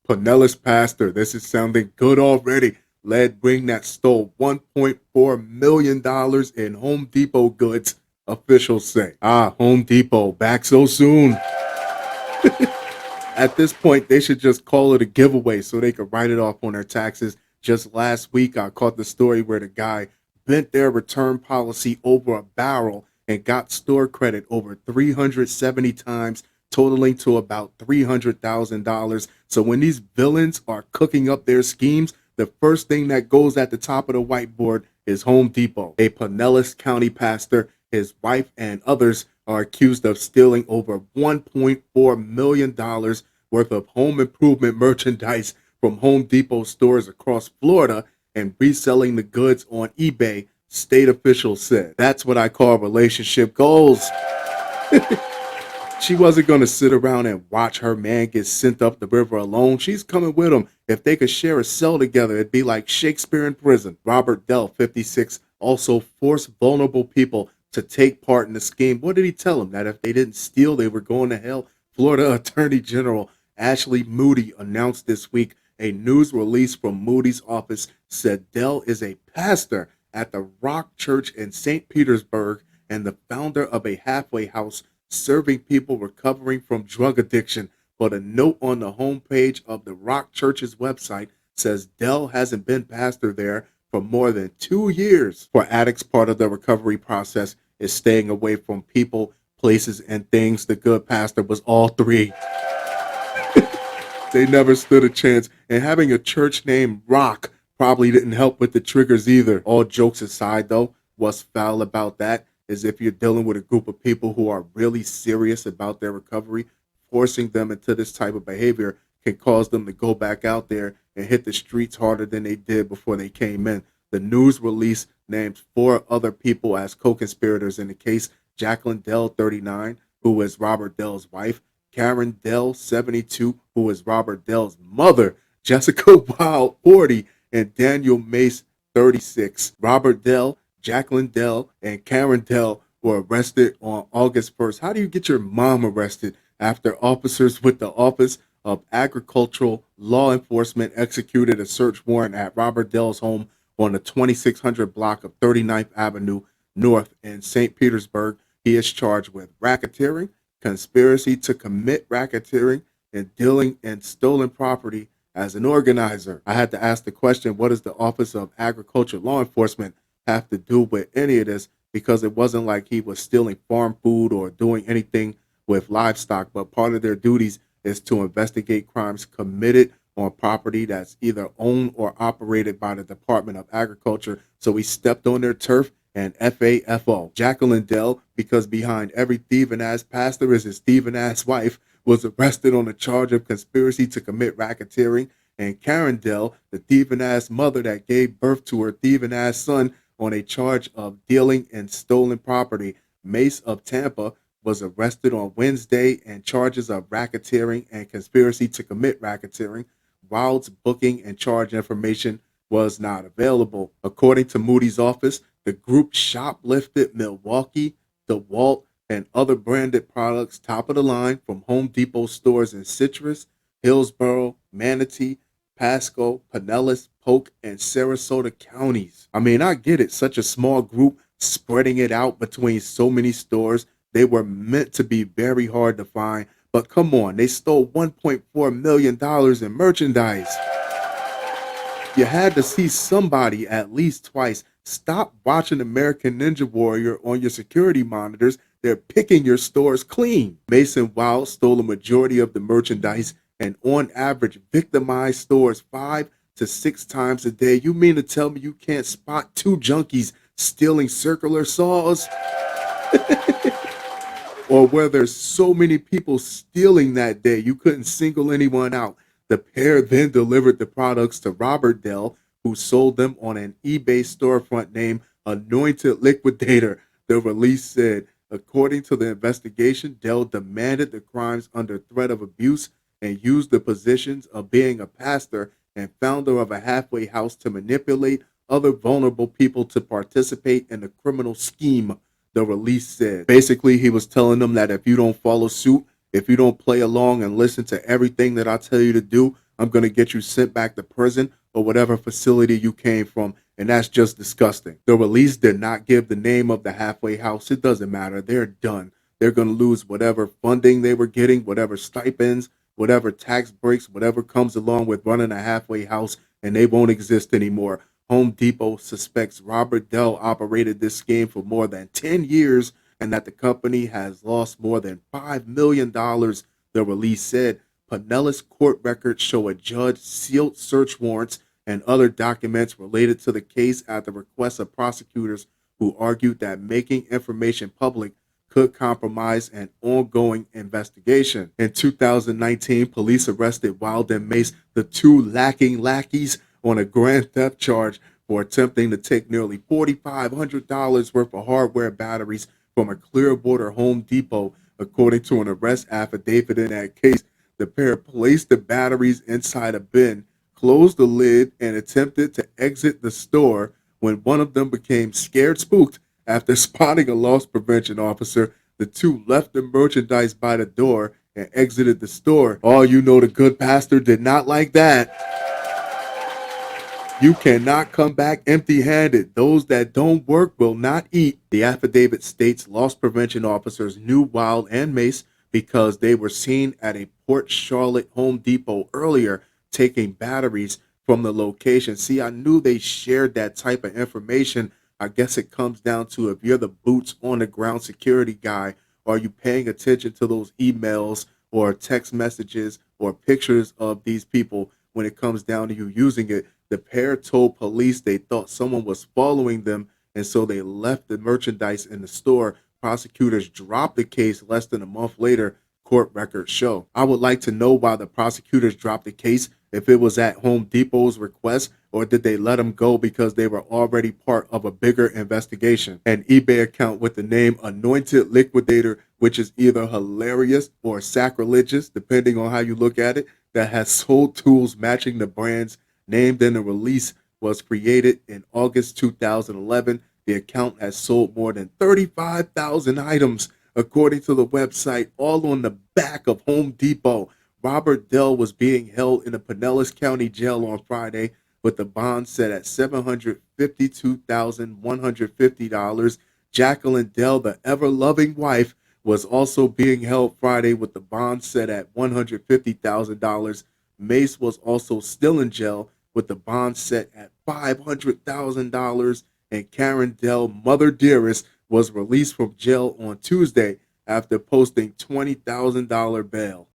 Pinellas pastor, this is sounding good already. Led ring that stole $1.4 million in Home Depot goods, officials say. Home Depot, back so soon. At this point, they should just call it a giveaway so they could write it off on their taxes. Just last week, I caught the story where the guy bent their return policy over a barrel and got store credit over 370 times, totaling to about $300,000. So when these villains are cooking up their schemes, the first thing that goes at the top of the whiteboard is Home Depot. A Pinellas County pastor, his wife, and others are accused of stealing over $1.4 million worth of home improvement merchandise from Home Depot stores across Florida and reselling the goods on eBay, state officials said. That's what I call relationship goals. She wasn't going to sit around and watch her man get sent up the river alone. She's coming with him. If they could share a cell together, it'd be like Shakespeare in prison. Robert Dell, 56, also forced vulnerable people to take part in the scheme. What did he tell them? That if they didn't steal, they were going to hell? Florida Attorney General Ashley Moody announced this week. A news release from Moody's office said Dell is a pastor at the Rock Church in St. Petersburg and the founder of a halfway house serving people recovering from drug addiction. But a note on the homepage of the Rock Church's website says Dell hasn't been pastor there for more than 2 years. For addicts, part of the recovery process is staying away from people, places, and things. The good pastor was all three. They never stood a chance. And having a church named Rock probably didn't help with the triggers either. All jokes aside, though, what's foul about that is if you're dealing with a group of people who are really serious about their recovery, forcing them into this type of behavior can cause them to go back out there and hit the streets harder than they did before they came in. The news release named 4 other people as co-conspirators in the case: Jacqueline Dell, 39, who is Robert Dell's wife; Karen Dell, 72, who is Robert Dell's mother; Jessica Wild, 40, and Daniel Mace, 36. Robert Dell, Jacqueline Dell, and Karen Dell were arrested on August 1st. How do you get your mom arrested after officers with the Office of Agricultural Law Enforcement executed a search warrant at Robert Dell's home on the 2600 block of 39th Avenue North in St. Petersburg? He is charged with racketeering, conspiracy to commit racketeering, and dealing in stolen property as an organizer. I had to ask the question, what does the Office of Agricultural Law Enforcement have to do with any of this? Because it wasn't like he was stealing farm food or doing anything with livestock, but part of their duties is to investigate crimes committed on property that's either owned or operated by the Department of Agriculture. So he stepped on their turf and FAFO. Jacqueline Dell, because behind every thieving ass pastor is his thieving ass wife, was arrested on a charge of conspiracy to commit racketeering. And Karen Dell, the thieving ass mother that gave birth to her thieving ass son, on a charge of dealing in stolen property. Mace of Tampa was arrested on Wednesday and charges of racketeering and conspiracy to commit racketeering. Wild's booking and charge information was not available. According to Moody's office, the group shoplifted Milwaukee, DeWalt, and other branded products top of the line from Home Depot stores in Citrus, Hillsborough, Manatee, Pasco, Pinellas, Polk, and Sarasota counties. I mean, I get it. Such a small group spreading it out between so many stores. They were meant to be very hard to find. But come on, they stole $1.4 million in merchandise. You had to see somebody at least twice. Stop watching American Ninja Warrior on your security monitors. They're picking your stores clean. Mason Wild stole a majority of the merchandise and on average victimized stores 5 to 6 times a day. You mean to tell me you can't spot 2 junkies stealing circular saws? Or where there's so many people stealing that day, you couldn't single anyone out. The pair then delivered the products to Robert Dell, who sold them on an eBay storefront named Anointed Liquidator. The release said, according to the investigation, Dell demanded the crimes under threat of abuse and used the positions of being a pastor and founder of a halfway house to manipulate other vulnerable people to participate in the criminal scheme, the release said. Basically, he was telling them that if you don't follow suit, if you don't play along and listen to everything that I tell you to do, I'm going to get you sent back to prison or whatever facility you came from. And that's just disgusting. The release did not give the name of the halfway house. It doesn't matter. They're done. They're going to lose whatever funding they were getting, whatever stipends, whatever tax breaks, whatever comes along with running a halfway house, and they won't exist anymore. Home Depot suspects Robert Dell operated this scheme for more than 10 years and that the company has lost more than $5 million, the release said. Pinellas court records show a judge sealed search warrants and other documents related to the case at the request of prosecutors who argued that making information public could compromise an ongoing investigation. In 2019, police arrested Wild and Mace, the two lacking lackeys, on a grand theft charge for attempting to take nearly $4,500 worth of hardware batteries from a Clearwater Home Depot, according to an arrest affidavit in that case. The pair placed the batteries inside a bin, closed the lid, and attempted to exit the store when one of them became scared spooked after spotting a loss prevention officer. The two left the merchandise by the door and exited the store. Oh, you know the good pastor did not like that. You cannot come back empty-handed. Those that don't work will not eat. The affidavit states loss prevention officers knew Wild and Mace because they were seen at a Port Charlotte Home Depot earlier taking batteries from the location. See, I knew they shared that type of information. I guess it comes down to if you're the boots on the ground security guy, are you paying attention to those emails or text messages or pictures of these people when it comes down to you using it? The pair told police they thought someone was following them, and so they left the merchandise in the store. Prosecutors dropped the case less than a month later, court records show. I would like to know why the prosecutors dropped the case, if it was at Home Depot's request, or did they let them go because they were already part of a bigger investigation? An eBay account with the name Anointed Liquidator, which is either hilarious or sacrilegious, depending on how you look at it, that has sold tools matching the brands named in the release, was created in August 2011. The account has sold more than 35,000 items, according to the website, all on the back of Home Depot. Robert Dell was being held in the Pinellas County Jail on Friday with the bond set at $752,150. Jacqueline Dell, the ever-loving wife, was also being held Friday with the bond set at $150,000. Mace was also still in jail with the bond set at $500,000. And Karen Dell, Mother Dearest, was released from jail on Tuesday after posting $20,000 bail.